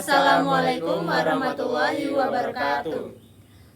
Assalamualaikum warahmatullahi wabarakatuh.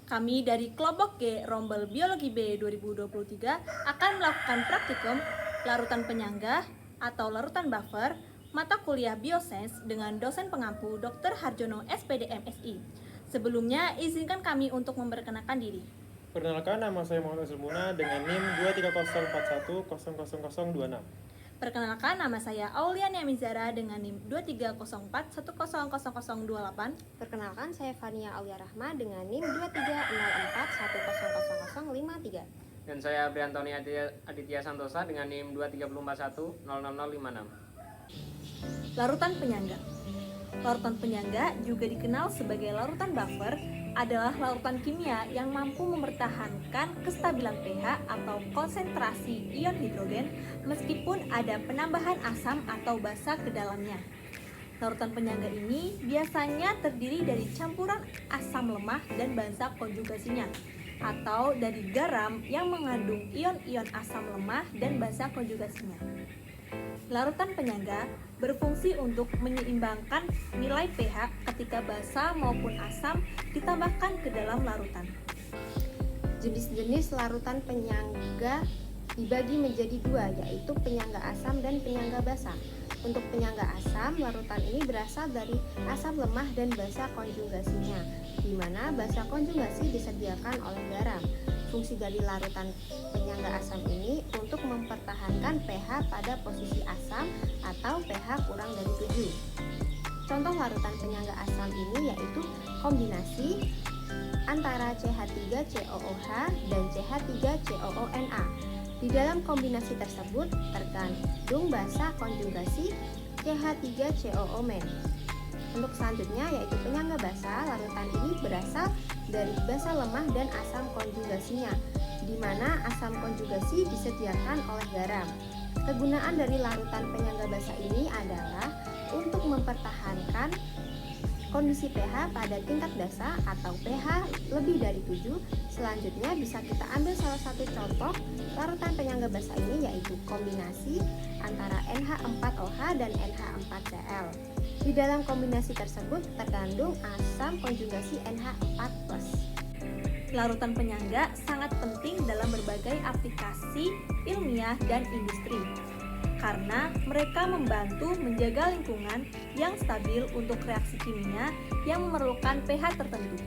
Kami dari kelompok G Rombel Biologi B 2023 akan melakukan praktikum larutan penyangga atau larutan buffer mata kuliah Biosains dengan dosen pengampu Dr. Harjono SPD MSI. Sebelumnya, izinkan kami untuk memperkenalkan diri. Perkenalkan, nama saya Muhammad Azrul Muna dengan NIM 230410026. Perkenalkan, nama saya Auliania Mizara dengan NIM 2304100028. Perkenalkan, saya Fania Aulia Rahma dengan NIM 2304100053. Dan saya Briantoni Aditya Santosa dengan NIM 234100056. Larutan penyangga. Larutan penyangga juga dikenal sebagai larutan buffer adalah larutan kimia yang mampu mempertahankan kestabilan pH atau konsentrasi ion hidrogen meskipun ada penambahan asam atau basa ke dalamnya. Larutan penyangga ini biasanya terdiri dari campuran asam lemah dan basa konjugasinya, atau dari garam yang mengandung ion-ion asam lemah dan basa konjugasinya. Larutan penyangga berfungsi untuk menyeimbangkan nilai pH ketika basa maupun asam ditambahkan ke dalam larutan. Jenis-jenis larutan penyangga dibagi menjadi dua, yaitu penyangga asam dan penyangga basa. Untuk penyangga asam, larutan ini berasal dari asam lemah dan basa konjugasinya, di mana basa konjugasi disediakan oleh garam. Fungsi dari larutan penyangga asam ini untuk mempertahankan pH pada posisi asam atau pH kurang dari 7. Contoh larutan penyangga asam ini yaitu kombinasi antara CH3COOH dan CH3COONA. Di dalam kombinasi tersebut terkandung basa konjugasi CH3COO-. Untuk selanjutnya yaitu penyangga basa, larutan ini berasal dari basa lemah dan asam konjugasinya, di mana asam konjugasi disediakan oleh garam. Kegunaan dari larutan penyangga basa ini adalah untuk mempertahankan kondisi pH pada tingkat dasar atau pH lebih dari 7. Selanjutnya bisa kita ambil salah satu contoh larutan penyangga basa ini yaitu kombinasi antara NH4OH dan NH4Cl. Di dalam kombinasi tersebut terkandung asam konjugasi NH4+. Larutan penyangga sangat penting dalam berbagai aplikasi ilmiah dan industri, karena mereka membantu menjaga lingkungan yang stabil untuk reaksi kimia yang memerlukan pH tertentu.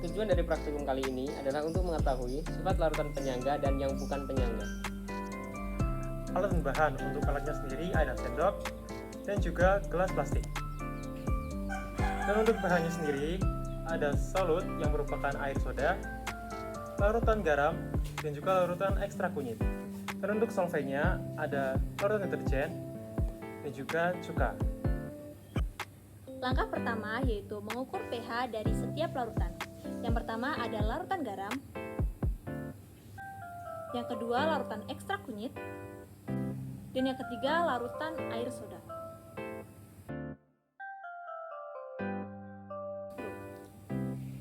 Tujuan dari praktikum kali ini adalah untuk mengetahui sifat larutan penyangga dan yang bukan penyangga. Alat dan bahan untuk alatnya sendiri ada sendok dan juga gelas plastik. Dan untuk bahannya sendiri ada solut yang merupakan air soda, larutan garam, dan juga larutan ekstra kunyit. Dan untuk solventnya ada larutan deterjen dan juga cuka. Langkah pertama yaitu mengukur pH dari setiap larutan. Yang pertama ada larutan garam, yang kedua larutan ekstra kunyit, dan yang ketiga larutan air soda.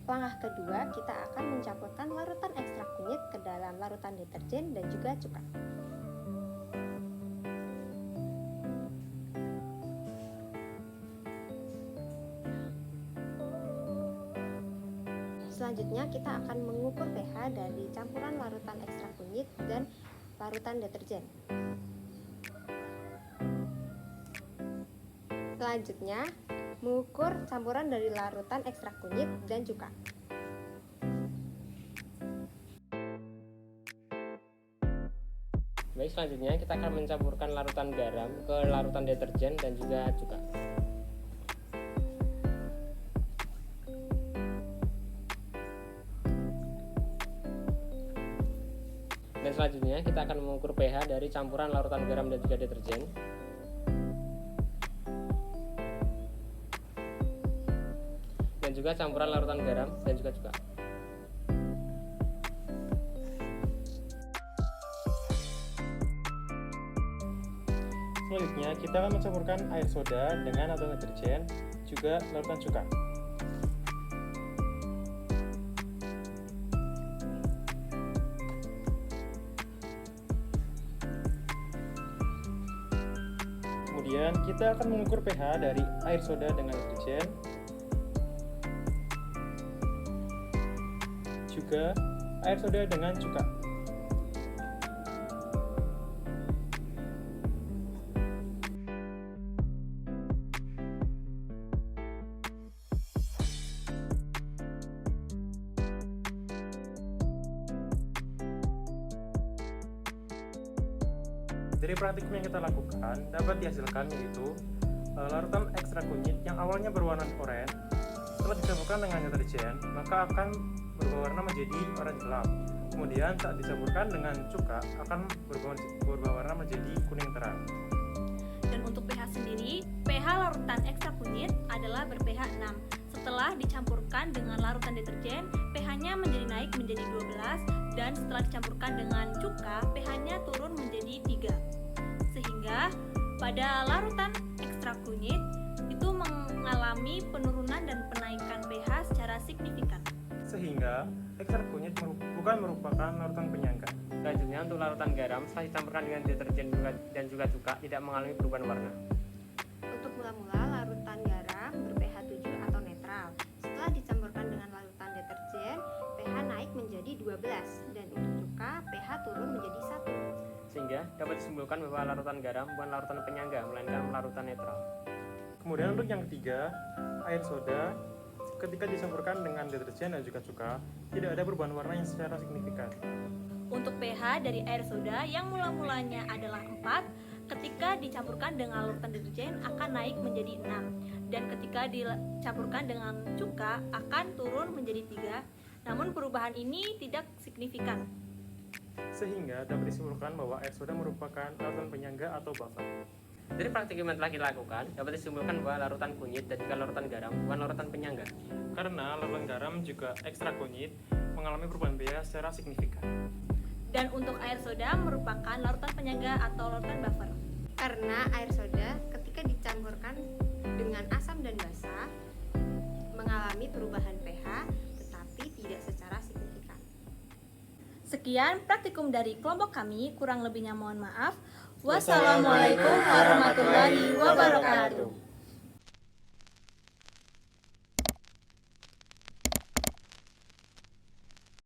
Langkah kedua, kita akan mencampurkan larutan ekstra kunyit ke dalam larutan deterjen dan juga cuka. Selanjutnya kita akan mengukur pH dari campuran larutan ekstra kunyit dan larutan deterjen. Selanjutnya, mengukur campuran dari larutan ekstra kunyit dan cuka. Baik, selanjutnya kita akan mencampurkan larutan garam ke larutan deterjen dan juga cuka. Dan selanjutnya kita akan mengukur pH dari campuran larutan garam dan juga deterjen. Dan juga campuran larutan garam dan juga cuka. Selanjutnya kita akan mencampurkan air soda dengan larutan deterjen, juga larutan cuka. Kemudian kita akan mengukur pH dari air soda dengan deterjen, juga air soda dengan cuka. Dari praktikum yang kita lakukan dapat dihasilkan yaitu larutan ekstra kunyit yang awalnya berwarna oranye setelah dicampurkan dengan deterjen maka akan berubah warna menjadi oranye gelap. Kemudian saat dicampurkan dengan cuka akan berubah warna menjadi kuning terang. Dan untuk pH sendiri, pH larutan ekstra kunyit adalah ber-pH 6. Setelah dicampurkan dengan larutan deterjen, pH-nya menjadi naik menjadi 12 dan setelah dicampurkan dengan cuka, pH-nya turun menjadi 3. Sehingga pada larutan ekstra kunyit itu mengalami penurunan dan penaikan pH secara signifikan. Sehingga ekstra kunyit bukan merupakan larutan penyangga. Selanjutnya untuk larutan garam setelah dicampurkan dengan deterjen dan juga cuka tidak mengalami perubahan warna. Untuk mula-mula larutan garam ber-pH 7 atau netral. Setelah dicampurkan dengan larutan deterjen, pH naik menjadi 12 dan untuk cuka pH turun menjadi 1. Sehingga dapat disimpulkan bahwa larutan garam bukan larutan penyangga melainkan larutan netral. Kemudian untuk yang ketiga, air soda ketika dicampurkan dengan deterjen dan juga cuka tidak ada perubahan warna yang secara signifikan. Untuk pH dari air soda yang mula-mulanya adalah 4, ketika dicampurkan dengan larutan deterjen akan naik menjadi 6 dan ketika dicampurkan dengan cuka akan turun menjadi 3. Namun perubahan ini tidak signifikan. Sehingga dapat disimpulkan bahwa air soda merupakan larutan penyangga atau buffer. Dari praktikum yang telah kita lakukan dapat disimpulkan bahwa larutan kunyit dan juga larutan garam bukan larutan penyangga. Karena larutan garam juga ekstra kunyit mengalami perubahan pH secara signifikan. Dan untuk air soda merupakan larutan penyangga atau larutan buffer. Karena air soda ketika dicampurkan dengan asam dan basa mengalami perubahan pH tetapi tidak secara signifikan. Sekian praktikum dari kelompok kami, kurang lebihnya mohon maaf. Wassalamualaikum warahmatullahi wabarakatuh.